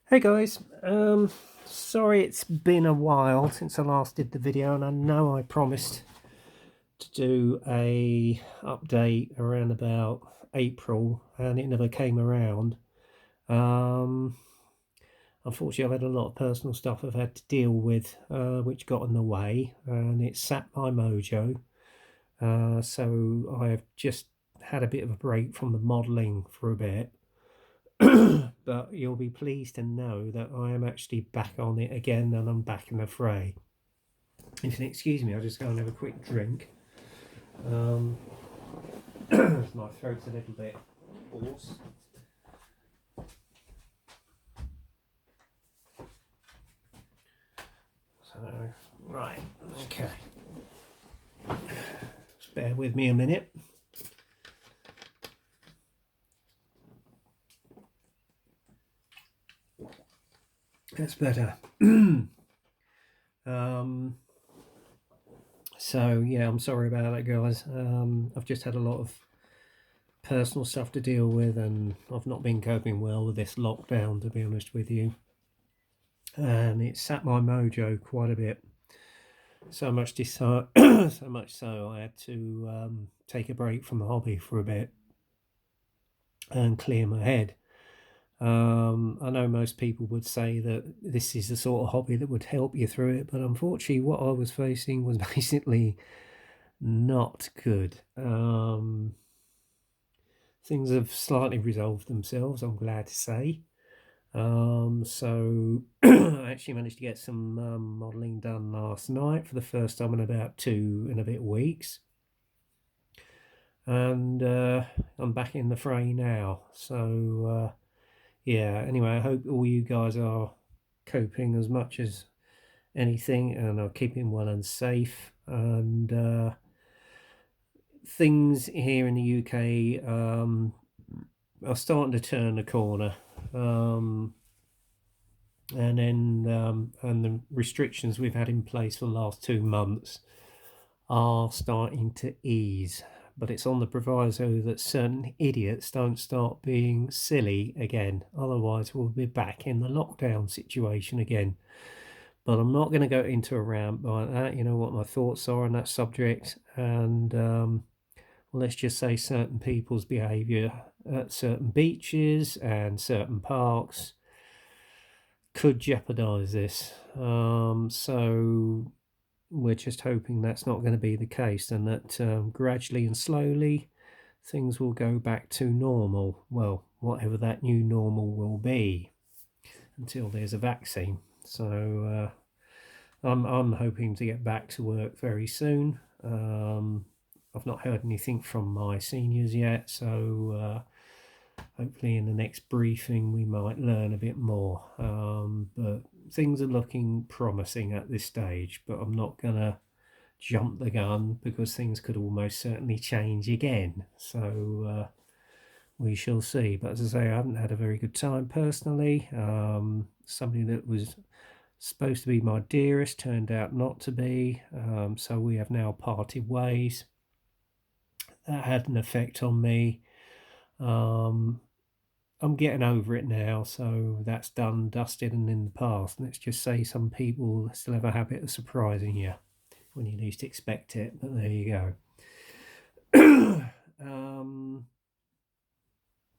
Hey guys, sorry it's been a while since I last did the video, and I know I promised to do a update around about April and it never came around. Um, Unfortunately I've had a lot of personal stuff I've had to deal with, which got in the way, and it sapped my mojo. So I've just had a bit of a break from the modelling for a bit. But you'll be pleased to know that I am actually back on it again, and I'm back in the fray. If you'll excuse me, I'll just go and have a quick drink. My throat's a little bit hoarse. So, right, okay. Just bear with me a minute. That's better. So yeah, I'm sorry about that, guys. I've just had a lot of personal stuff to deal with, and I've not been coping well with this lockdown, to be honest with you. And it sapped my mojo quite a bit. So much so I had to take a break from the hobby for a bit and clear my head. I know most people would say that this is the sort of hobby that would help you through it, but unfortunately what I was facing was basically not good. Things have slightly resolved themselves, I'm glad to say. So I actually managed to get some modelling done last night for the first time in about 2 and a bit weeks. And I'm back in the fray now. So yeah, anyway, I hope all you guys are coping as much as anything and are keeping well and safe. And things here in the UK are starting to turn the corner. And the restrictions we've had in place for the last 2 months are starting to ease, but it's on the proviso that certain idiots don't start being silly again, otherwise we'll be back in the lockdown situation again. But I'm not going to go into a rant like that. You know what my thoughts are on that subject, and let's just say certain people's behaviour at certain beaches and certain parks could jeopardize this. So we're just hoping that's not going to be the case, and that gradually and slowly things will go back to normal. Well, whatever that new normal will be, until there's a vaccine. So I'm hoping to get back to work very soon. I've not heard anything from my seniors yet, so hopefully in the next briefing we might learn a bit more. But things are looking promising at this stage, but I'm not gonna jump the gun because things could almost certainly change again. So we shall see. But as I say, I haven't had a very good time personally. Somebody that was supposed to be my dearest turned out not to be. So we have now parted ways. That had an effect on me. I'm getting over it now, so that's done, dusted, and in the past. Let's just say some people still have a habit of surprising you when you least expect it, but there you go.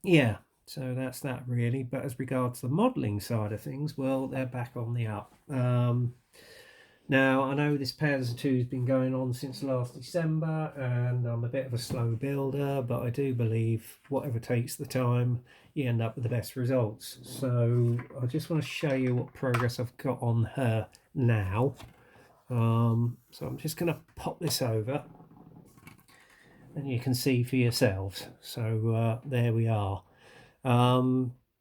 Yeah, so that's that really. But as regards the modelling side of things, well, they're back on the up. Now, I know this Pairs of Two has been going on since last December, and I'm a bit of a slow builder, but I do believe whatever takes the time, you end up with the best results. So I just want to show you what progress I've got on her now. So I'm just going to pop this over, and you can see for yourselves. So there we are.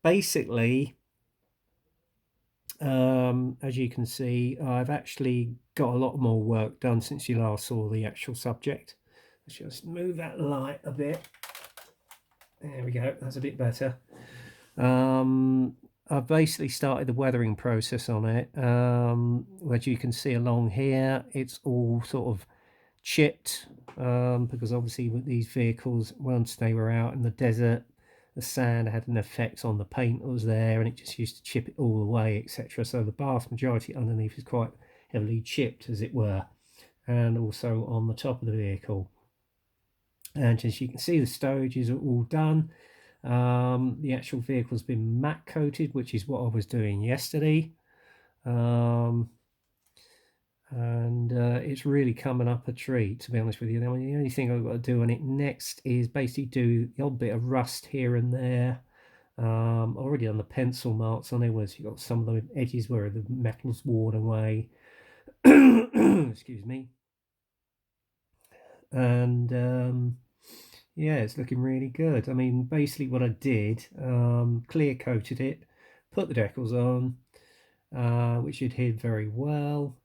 Basically, as you can see, I've actually got a lot more work done since you last saw the actual subject. Let's just move that light a bit. There we go, that's a bit better. I've basically started the weathering process on it. As you can see along here, it's all sort of chipped, because obviously with these vehicles, once they were out in the desert, the sand had an effect on the paint that was there, and it just used to chip it all away, etc. So the vast majority underneath is quite heavily chipped, as it were, and also on the top of the vehicle. And as you can see, the stowages are all done. The actual vehicle's been matte coated, which is what I was doing yesterday. And it's really coming up a treat, to be honest with you. I mean, the only thing I've got to do on it next is basically do the odd bit of rust here and there. Already on the pencil marks on it, where you've got some of the edges where the metal's worn away. Excuse me. And yeah, it's looking really good. I mean, basically what I did, clear coated it, put the decals on, which adhered very well.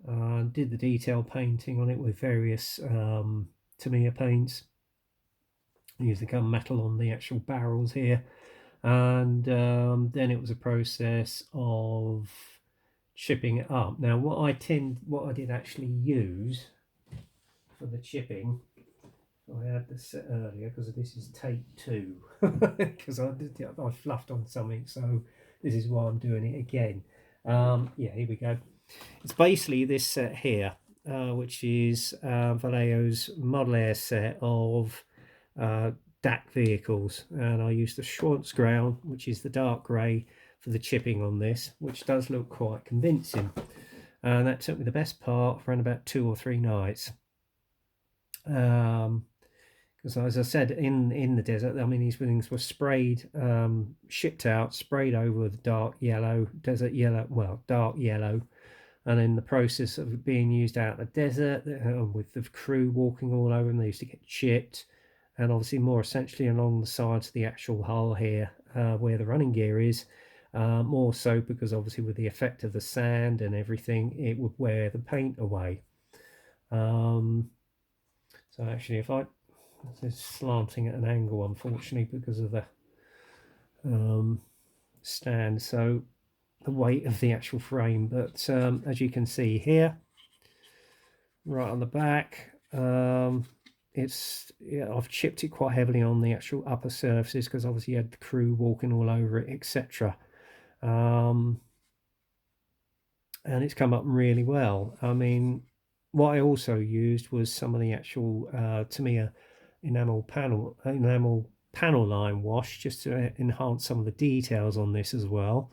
Did the detail painting on it with various Tamiya paints. Used the gunmetal on the actual barrels here, and then it was a process of chipping it up. Now, what I did actually use for the chipping, I had this set earlier because this is take 2 because I fluffed on something, so this is why I'm doing it again. Yeah, here we go. It's basically this set here, which is Vallejo's Model Air set of DAC vehicles, and I used the Schwarz-Grau, which is the dark grey, for the chipping on this, which does look quite convincing. And that took me the best part for around about 2 or 3 nights. Because as I said, in the desert, I mean, these things were sprayed, shipped out, sprayed over with dark yellow, desert yellow, well, dark yellow, and in the process of being used out in the desert, with the crew walking all over them, they used to get chipped, and obviously more essentially along the sides of the actual hull here, where the running gear is, more so because obviously with the effect of the sand and everything, it would wear the paint away. So actually, if it's slanting at an angle, unfortunately, because of the stand, so the weight of the actual frame. But as you can see here, right on the back, I've chipped it quite heavily on the actual upper surfaces because obviously you had the crew walking all over it, etc. And it's come up really well. I mean, what I also used was some of the actual Tamiya enamel panel line wash, just to enhance some of the details on this as well.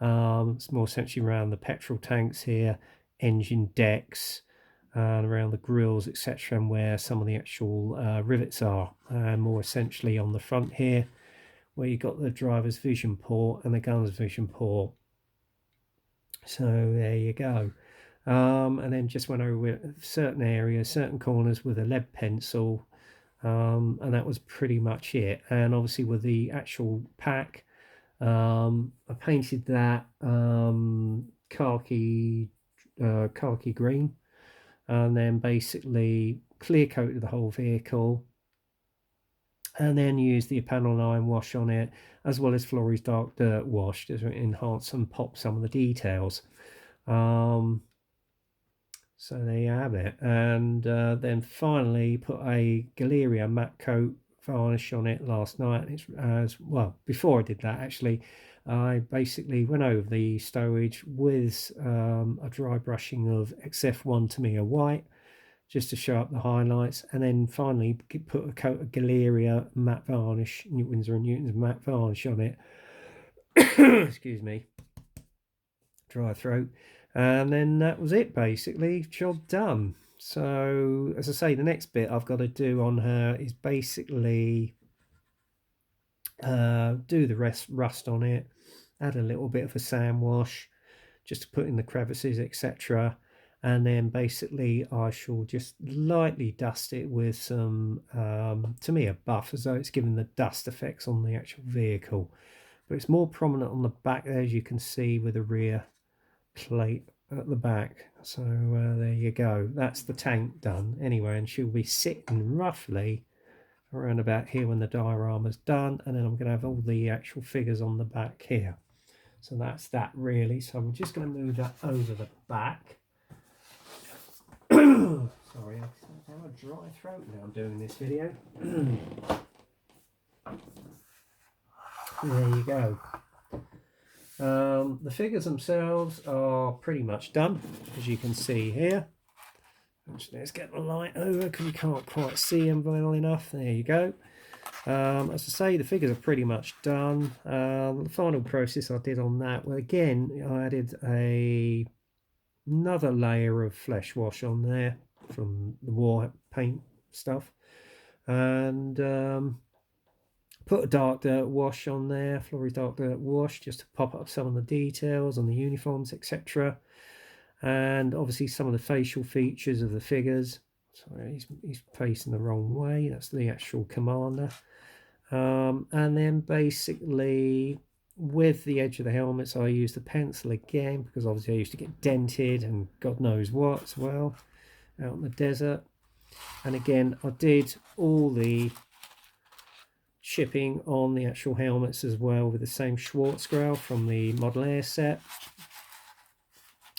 It's more essentially around the petrol tanks here, engine decks, and around the grills, etc., and where some of the actual rivets are, and more essentially on the front here, where you've got the driver's vision port and the gunner's vision port. So there you go. And then just went over certain areas, certain corners with a lead pencil, and that was pretty much it. And obviously with the actual pack, I painted that khaki green, and then basically clear coated the whole vehicle, and then used the panel line wash on it, as well as Flory's dark dirt wash to enhance and pop some of the details. So there you have it. And then finally put a Galeria matte coat varnish on it last night. It's as well, before I did that, actually, I basically went over the stowage with a dry brushing of XF1 Tamiya white, just to show up the highlights, and then finally put a coat of Galeria matte varnish, Winsor & Newton's matte varnish on it. Excuse me, dry throat. And then that was it, basically, job done. So as I say, the next bit I've got to do on her is basically do the rust on it, add a little bit of a sand wash just to put in the crevices, etc. And then basically I shall just lightly dust it with some Tamiya buff, as though it's giving the dust effects on the actual vehicle. But it's more prominent on the back there, as you can see, with the rear plate at the back. So there you go, that's the tank done anyway, and she'll be sitting roughly around about here when the diorama's done, and then I'm going to have all the actual figures on the back here. So that's that really. So I'm just going to move that over the back. Sorry, I have a dry throat now I'm doing this video. there you go. The figures themselves are pretty much done, as you can see here. Actually, let's get the light over because you can't quite see them well enough. There you go. As I say, the figures are pretty much done. The final process I did on that, well, again, I added another layer of flesh wash on there from the war paint stuff, and put a dark dirt wash on there, Flory's dark dirt wash, just to pop up some of the details on the uniforms, etc. And obviously some of the facial features of the figures. Sorry, he's facing the wrong way. That's the actual commander. And then basically with the edge of the helmets, I used the pencil again because obviously I used to get dented and God knows what as well out in the desert. And again, I did all the chipping on the actual helmets as well with the same Schwarzgrau from the Model Air set.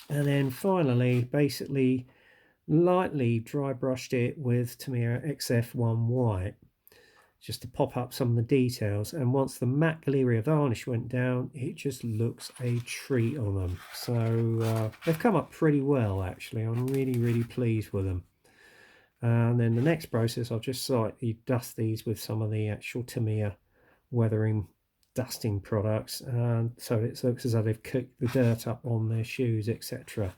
And then finally, basically lightly dry brushed it with Tamiya XF1 white, just to pop up some of the details. And once the matte Galeria varnish went down, it just looks a treat on them. So they've come up pretty well, actually. I'm really pleased with them. And then the next process, I'll just slightly dust these with some of the actual Tamiya weathering dusting products, and so it looks as though they've cooked the dirt up on their shoes, etc.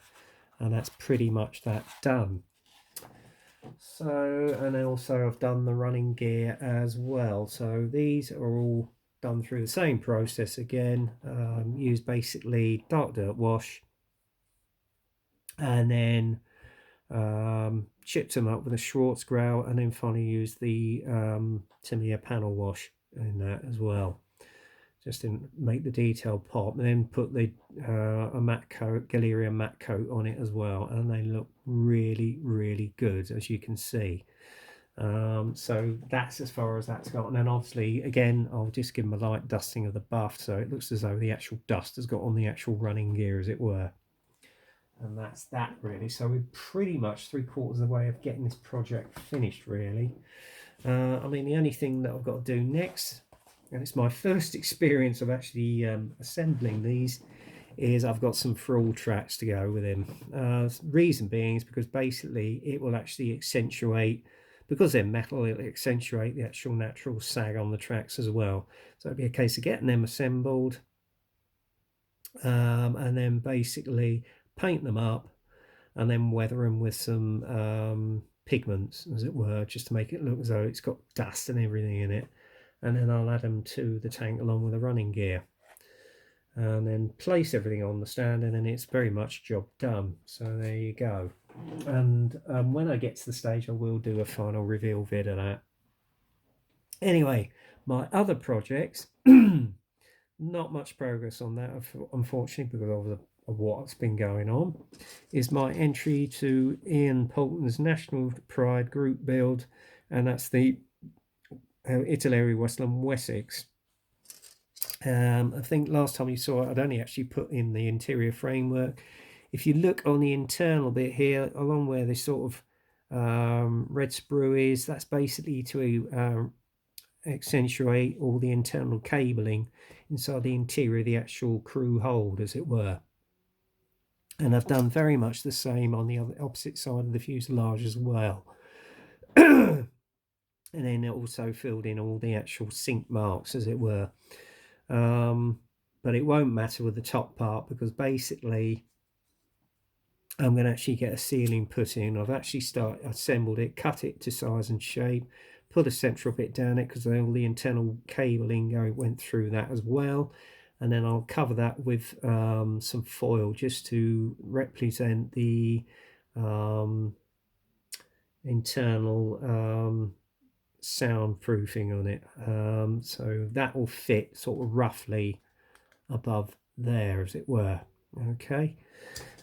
And that's pretty much that done. So, and then also I've done the running gear as well. So these are all done through the same process again. Use basically dark dirt wash, and then chipped them up with a Schwarzgrau, and then finally used the Tamiya panel wash in that as well, just to make the detail pop, and then put the a matte coat, Galeria matte coat on it as well, and they look really good, as you can see. So that's as far as that's got. And then obviously again I'll just give them a light dusting of the buff, so it looks as though the actual dust has got on the actual running gear, as it were. And that's that really. So we're pretty much 3/4 of the way of getting this project finished really. I mean, the only thing that I've got to do next, and it's my first experience of actually assembling these, is I've got some frill tracks to go with them. Reason being is because basically it will actually accentuate, because they're metal, it'll accentuate the actual natural sag on the tracks as well. So it'll be a case of getting them assembled, and then basically paint them up and then weather them with some pigments, as it were, just to make it look as though it's got dust and everything in it. And then I'll add them to the tank along with the running gear, and then place everything on the stand, and then it's very much job done. So there you go. And when I get to the stage, I will do a final reveal vid of that. Anyway, my other projects, not much progress on that, unfortunately, because of what's been going on, is my entry to Ian Poulton's National Pride group build, and that's the Italeri Westland Wessex. I think last time you saw it, I'd only actually put in the interior framework. If you look on the internal bit here, along where this sort of red sprue is, that's basically to accentuate all the internal cabling inside the interior of the actual crew hold, as it were. And I've done very much the same on the opposite side of the fuselage as well. And then it also filled in all the actual sink marks, as it were. But it won't matter with the top part, because basically I'm going to actually get a ceiling put in. I've actually assembled it, cut it to size and shape, put a central bit down it because all the internal cabling went through that as well. And then I'll cover that with some foil, just to represent the internal soundproofing on it. So that will fit sort of roughly above there, as it were. Okay.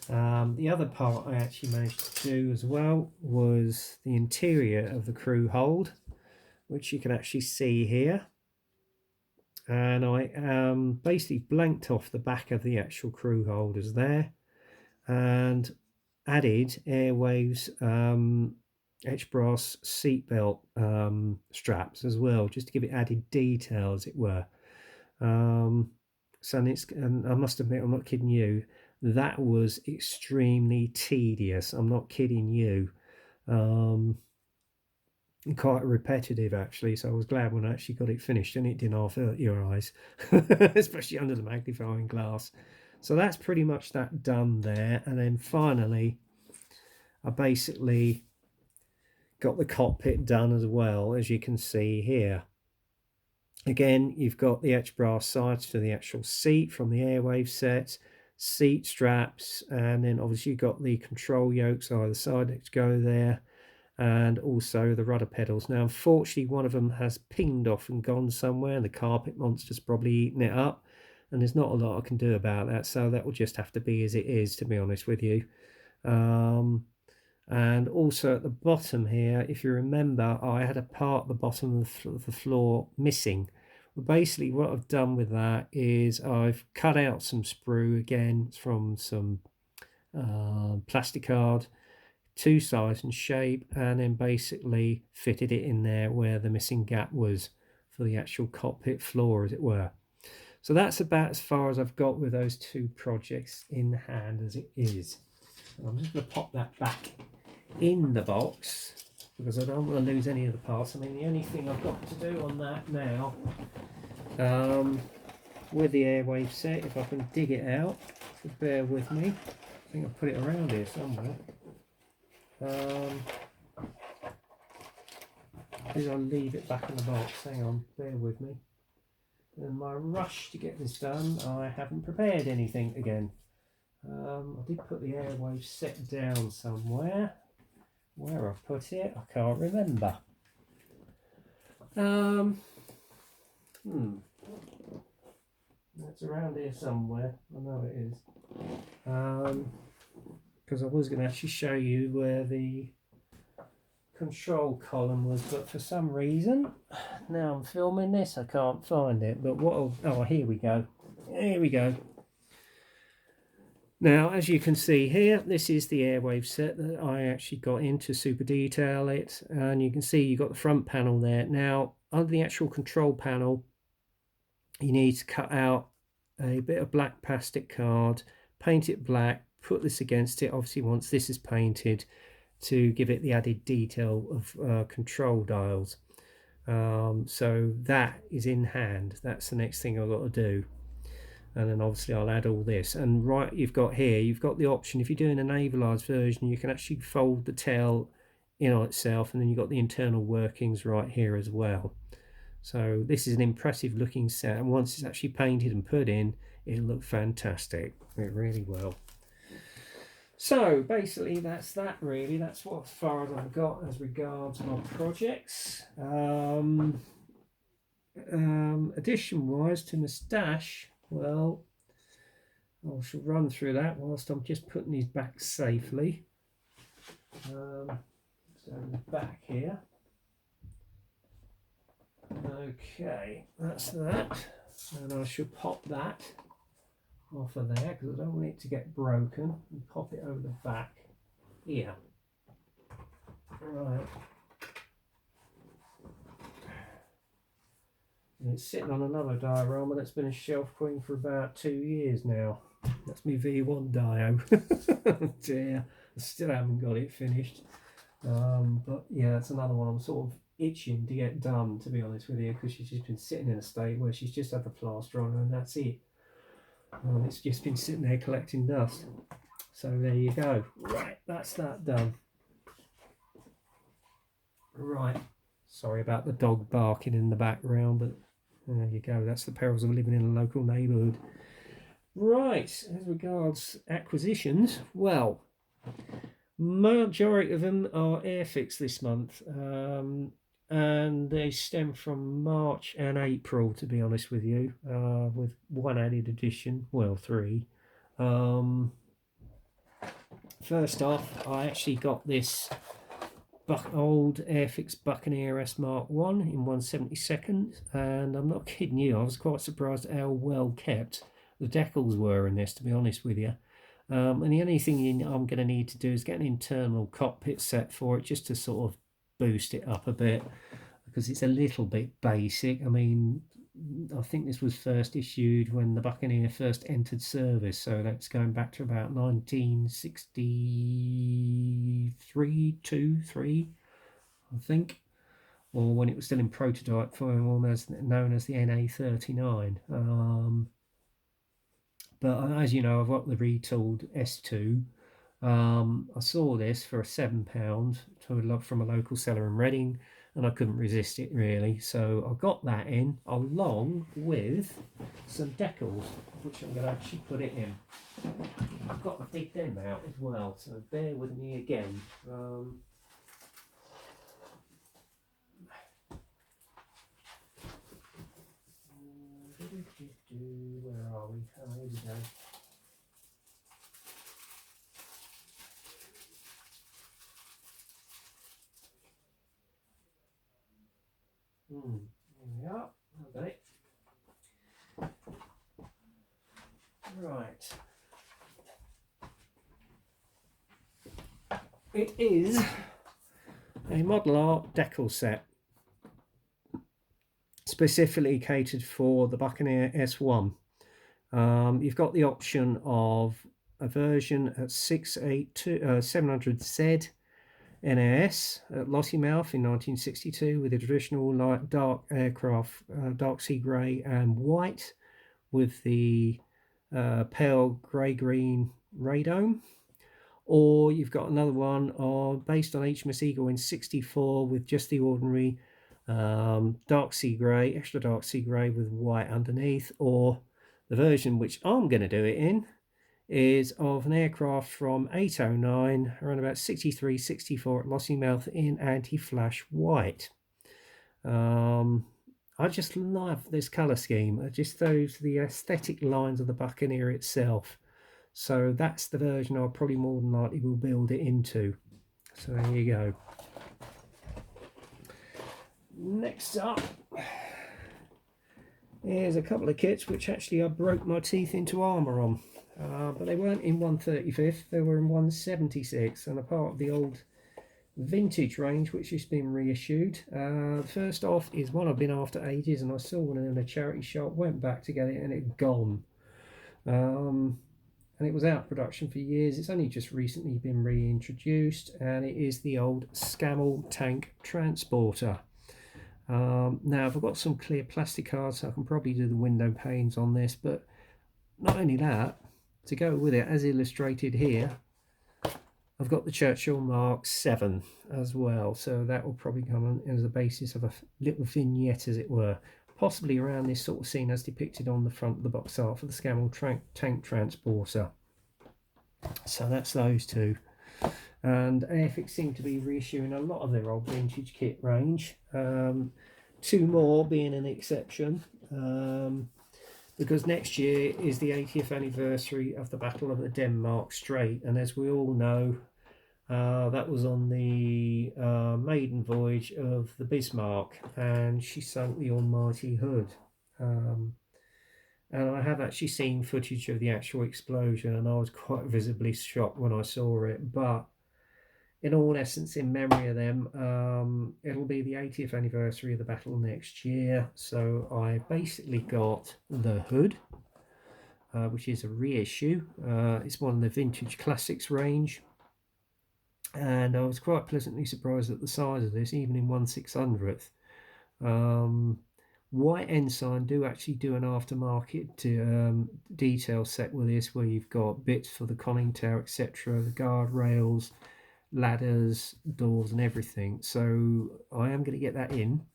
The other part I actually managed to do as well was the interior of the crew hold, which you can actually see here. And I basically blanked off the back of the actual crew holders there, and added Airwaves etched brass seatbelt straps as well, just to give it added detail, as it were. So and I must admit, I'm not kidding you, that was extremely tedious. I'm not kidding you. Um, Quite repetitive actually, so I was glad when I actually got it finished and it didn't half hurt your eyes, especially under the magnifying glass. So that's pretty much that done there. And then finally I basically got the cockpit done as well, as you can see here. Again, you've got the etched brass sides for the actual seat from the Airwave set, seat straps, and then obviously you've got the control yokes either side that go there, and also the rudder pedals. Now, unfortunately, one of them has pinged off and gone somewhere, and the carpet monster's probably eaten it up, and there's not a lot I can do about that, so that will just have to be as it is, to be honest with you. And also at the bottom here, if you remember, I had a part at the bottom of the floor missing. Well, basically what I've done with that is I've cut out some sprue again from some plastic card, two size and shape, and then basically fitted it in there where the missing gap was for the actual cockpit floor, as it were. So that's about as far as I've got with those two projects in hand as it is. I'm just going to pop that back in the box because I don't want to lose any of the parts. I mean, the only thing I've got to do on that now, with the Airwave set, if I can dig it out, so bear with me. I think I'll put it around here somewhere. I'll leave it back in the box. Hang on, bear with me. In my rush to get this done, I haven't prepared anything again. I did put the Airwave set down somewhere. Where I put it, I can't remember. That's around here somewhere. I know it is. Because I was going to actually show you where the control column was, but for some reason, now I'm filming this, I can't find it. But oh, here we go. Here we go. Now, as you can see here, this is the Airwave set that I actually got in to super detail it, and you can see you've got the front panel there. Now, under the actual control panel, you need to cut out a bit of black plastic card, paint it black, put this against it, obviously once this is painted, to give it the added detail of control dials. So that is in hand. That's the next thing I've got to do. And then obviously I'll add all this. And right, you've got the option, if you're doing a navalised version, you can actually fold the tail in on itself, and then you've got the internal workings right here as well. So this is an impressive looking set, and once it's actually painted and put in, it'll look fantastic. It really will. So basically that's that really. That's what as far as I've got as regards my projects. Addition wise to my stash, well, I shall run through that whilst I'm just putting these back safely. So the back here. Okay, that's that, and I shall pop that off of there because I don't want it to get broken, and pop it over the back here. Right. And it's sitting on another diorama that's been a shelf queen for about 2 years now. That's my V1 dio. Oh dear, I still haven't got it finished. But yeah, it's another one I'm sort of itching to get done, to be honest with you, because she's just been sitting in a state where she's just had the plaster on her and that's it. It's just been sitting there collecting dust. So there you go. Right, that's that done. Right, sorry about the dog barking in the background, but there you go. That's the perils of living in a local neighbourhood. Right, as regards acquisitions, well, majority of them are Airfix this month, and they stem from March and April, to be honest with you, with one added addition, well, 3. First off, I actually got this old Airfix Buccaneer S Mark 1 in 1/72, and I'm not kidding you, I was quite surprised at how well kept the decals were in this, to be honest with you. And the only thing I'm going to need to do is get an internal cockpit set for it, just to sort of boost it up a bit, because it's a little bit basic. I mean, I think this was first issued when the Buccaneer first entered service, so that's going back to about 1963, 2, 3, I think, or when it was still in prototype form, almost known as the NA39. But as you know, I've got the retooled S2. I saw this for £7 from a local seller in Reading, and I couldn't resist it really. So I got that in along with some decals, which I'm going to actually put it in. I've got to dig them out as well, so bear with me again. Where are we? Oh, here we go. Here we are. I've got it. Right. It is a model art decal set, specifically catered for the Buccaneer S1. You've got the option of a version at 700Z NAS at Lossiemouth in 1962 with a traditional light dark aircraft, dark sea grey and white, with the pale grey-green radome. Or you've got another one based on HMS Eagle in 64 with just the ordinary dark sea grey, extra dark sea grey with white underneath. Or the version which I'm going to do it in is of an aircraft from 809, around about 63, 64 at Lossiemouth in anti-flash white. I just love this colour scheme. It just shows the aesthetic lines of the Buccaneer itself. So that's the version I'll probably more than likely will build it into. So there you go. Next up, here's a couple of kits which actually I broke my teeth into armour on. But they weren't in 135th, they were in 176, and a part of the old vintage range which has been reissued. First off is one I've been after ages, and I saw one in a charity shop, went back to get it, and it's gone. And it was out of production for years. It's only just recently been reintroduced, and it is the old Scammell tank transporter. Now I've got some clear plastic cards, so I can probably do the window panes on this, but not only that, to go with it, as illustrated here, I've got the Churchill Mark 7 as well, so that will probably come as a basis of a little vignette, as it were, possibly around this sort of scene as depicted on the front of the box art for the Scammell tank transporter. So that's those two. And Airfix seem to be reissuing a lot of their old vintage kit range. Two more being an exception, because next year is the 80th anniversary of the Battle of the Denmark Strait, and as we all know, that was on the maiden voyage of the Bismarck, and she sunk the almighty Hood. And I have actually seen footage of the actual explosion, and I was quite visibly shocked when I saw it. But in all essence, in memory of them, it'll be the 80th anniversary of the battle next year. So I basically got the Hood, which is a reissue. It's one of the vintage classics range. And I was quite pleasantly surprised at the size of this, even in 1/600th. White Ensign do actually do an aftermarket detail set with this, where you've got bits for the conning tower, etc., the guardrails, ladders, doors, and everything. So I am going to get that in,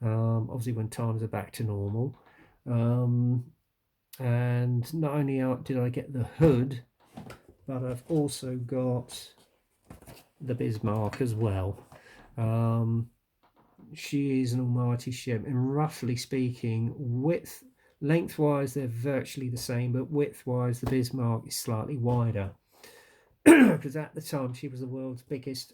obviously when times are back to normal. And not only did I get the Hood, but I've also got the Bismarck as well. She is an almighty ship, and roughly speaking, lengthwise they're virtually the same, but widthwise the Bismarck is slightly wider, because at the time she was the world's biggest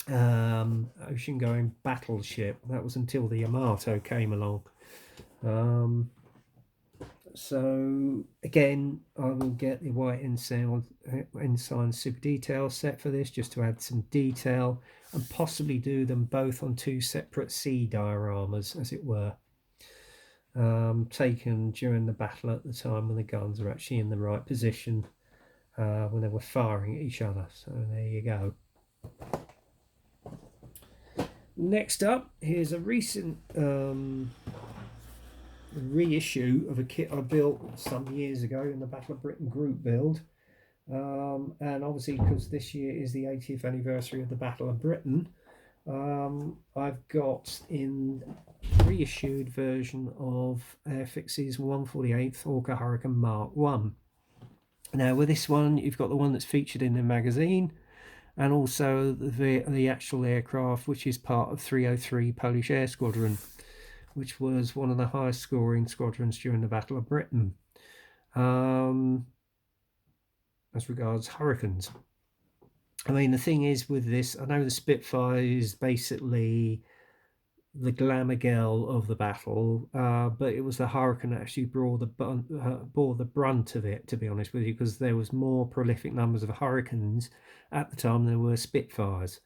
ocean-going battleship. That was until the Yamato came along. So again, I will get the White Ensign Super Detail set for this, just to add some detail, and possibly do them both on two separate sea dioramas, as it were. taken during the battle at the time when the guns were actually in the right position when they were firing at each other. So there you go. Next up, here's a recent reissue of a kit I built some years ago in the Battle of Britain group build. And obviously, because this year is the 80th anniversary of the Battle of Britain, I've got in reissued version of Airfix's 148th Orca Hurricane Mark 1. Now with this one, you've got the one that's featured in the magazine, and also the actual aircraft, which is part of 303 Polish Air Squadron, which was one of the highest scoring squadrons during the Battle of Britain as regards Hurricanes. I mean, the thing is with this, I know the Spitfire is basically the glamour girl of the battle, but it was the Hurricane that actually bore the brunt of it, to be honest with you, because there was more prolific numbers of Hurricanes at the time than there were Spitfires.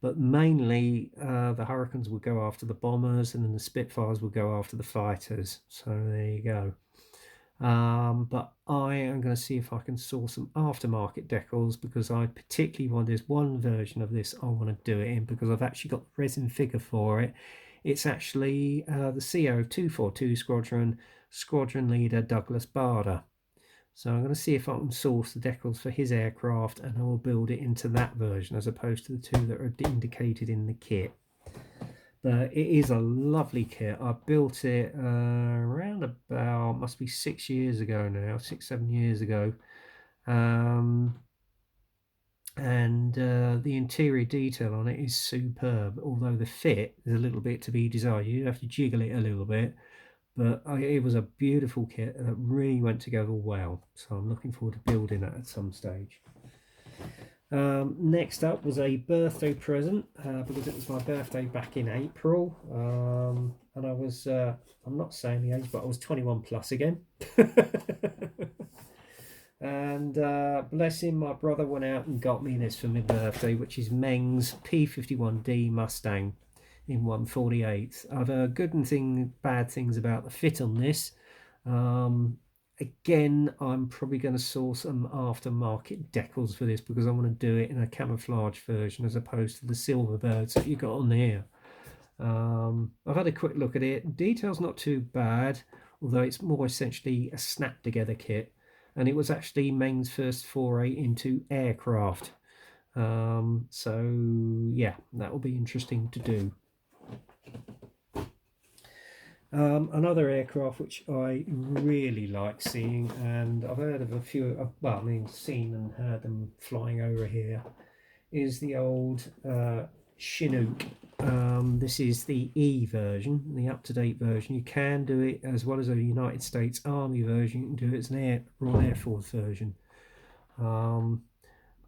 But mainly the Hurricanes would go after the bombers, and then the Spitfires would go after the fighters. So there you go. But I am going to see if I can source some aftermarket decals, because I particularly want, there's one version of this I want to do it in, because I've actually got the resin figure for it. It's actually the CO 242 squadron leader Douglas Bader. So I'm going to see if I can source the decals for his aircraft, and I will build it into that version as opposed to the two that are indicated in the kit. But it is a lovely kit. I built it around about, must be 6 years ago now, 6-7 years ago. And the interior detail on it is superb, although the fit is a little bit to be desired. You have to jiggle it a little bit, but it was a beautiful kit that really went together well. So I'm looking forward to building that at some stage. Next up was a birthday present, because it was my birthday back in April, and I was, I'm not saying the age, but I was 21 plus again. And bless him, my brother went out and got me this for my birthday, which is Meng's P51D Mustang in 1/48. I've heard good and bad things about the fit on this. Again, I'm probably going to source some aftermarket decals for this, because I want to do it in a camouflage version as opposed to the silver birds that you got on here. I've had a quick look at it. Detail's not too bad, although it's more essentially a snap together kit, and it was actually Meng's first foray into aircraft. So yeah, that will be interesting to do. Another aircraft which I really like seeing, and I've heard of a few, well, I mean, seen and heard them flying over here, is the old Chinook. This is the E version, the up-to-date version. You can do it as well as a United States Army version. You can do it as an Royal Air Force version.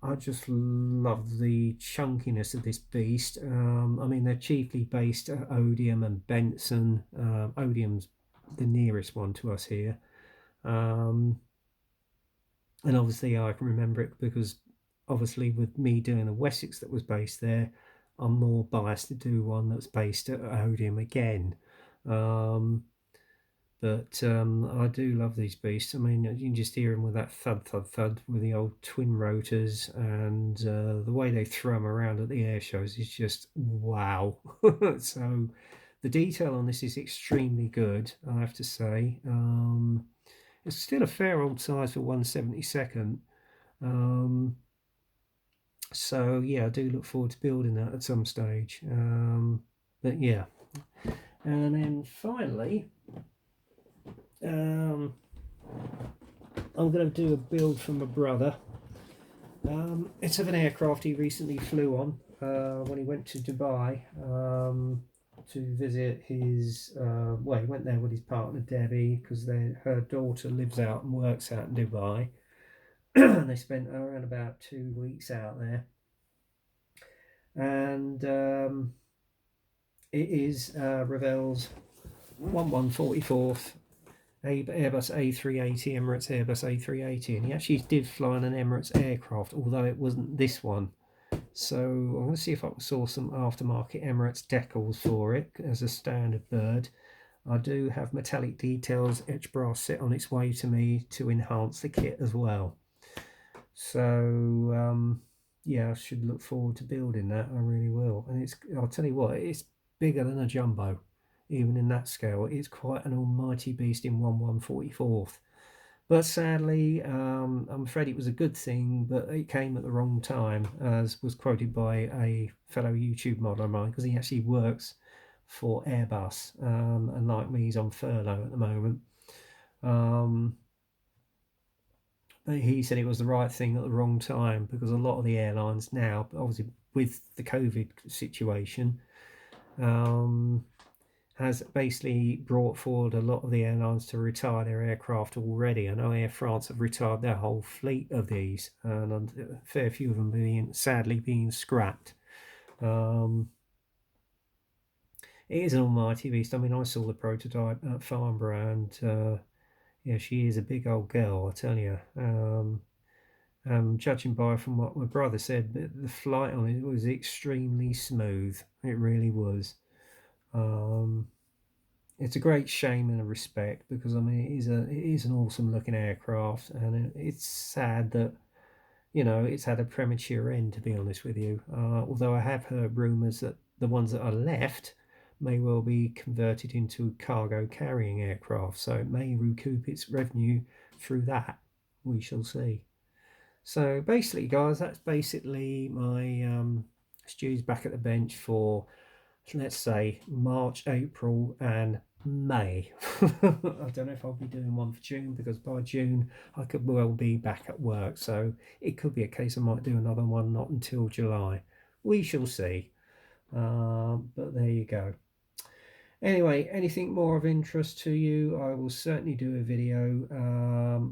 I just love the chunkiness of this beast. I mean, they're chiefly based at Odium and Benson. Odium's the nearest one to us here. And obviously I can remember it because obviously with me doing a Wessex that was based there, I'm more biased to do one that's based at Odium again. But I do love these beasts. I mean, you can just hear them with that thud, thud, thud with the old twin rotors, and the way they throw them around at the air shows is just wow. So the detail on this is extremely good, I have to say. It's still a fair old size for 1/72. So yeah, I do look forward to building that at some stage. But yeah, and then finally, I'm going to do a build for my brother. It's of an aircraft he recently flew on when he went to Dubai to visit his, well, he went there with his partner Debbie, because her daughter lives out and works out in Dubai. And they spent around about 2 weeks out there. And it is Revell's 1144th Airbus A380, Emirates Airbus A380, and he actually did fly on an Emirates aircraft, although it wasn't this one. So I'm going to see if I can source some aftermarket Emirates decals for it as a standard bird. I do have metallic details etched brass set on its way to me to enhance the kit as well. So yeah, I should look forward to building that. I really will. And I'll tell you what, it's bigger than a jumbo, even in that scale. It's quite an almighty beast in 1/144th. But sadly, I'm afraid it was a good thing, but it came at the wrong time, as was quoted by a fellow YouTube model of mine, because he actually works for Airbus, and like me, he's on furlough at the moment. But he said it was the right thing at the wrong time, because a lot of the airlines now, obviously with the COVID situation, has basically brought forward a lot of the airlines to retire their aircraft already. I know Air France have retired their whole fleet of these, and a fair few of them sadly being scrapped. It is an almighty beast. I mean, I saw the prototype at Farnborough, and yeah, she is a big old girl, I tell you. Judging by from what my brother said, the flight on it was extremely smooth. It really was. It's a great shame and a respect, because I mean it is an awesome looking aircraft, and it's sad that it's had a premature end, to be honest with you. Although I have heard rumours that the ones that are left may well be converted into cargo carrying aircraft, so it may recoup its revenue through that. We shall see. So basically, guys, that's basically my Stu's back at the bench for, let's say, March, April, and May. I don't know if I'll be doing one for June, because by June I could well be back at work. So it could be a case I might do another one, not until July. We shall see. But there you go. Anyway, anything more of interest to you, I will certainly do a video.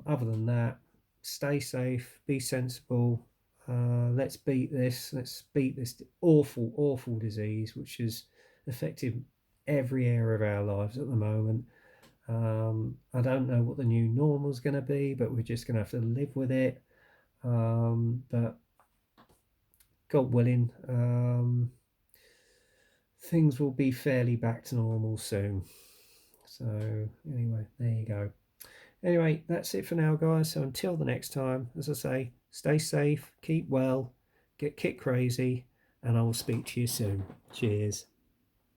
Other than that, stay safe, be sensible. Let's beat this. Let's beat this awful, awful disease, which has affected every area of our lives at the moment. I don't know what the new normal is going to be, but we're just going to have to live with it. But God willing, things will be fairly back to normal soon. So anyway, there you go. Anyway, that's it for now, guys. So until the next time, as I say, stay safe, keep well, get kit crazy, and I will speak to you soon. Cheers.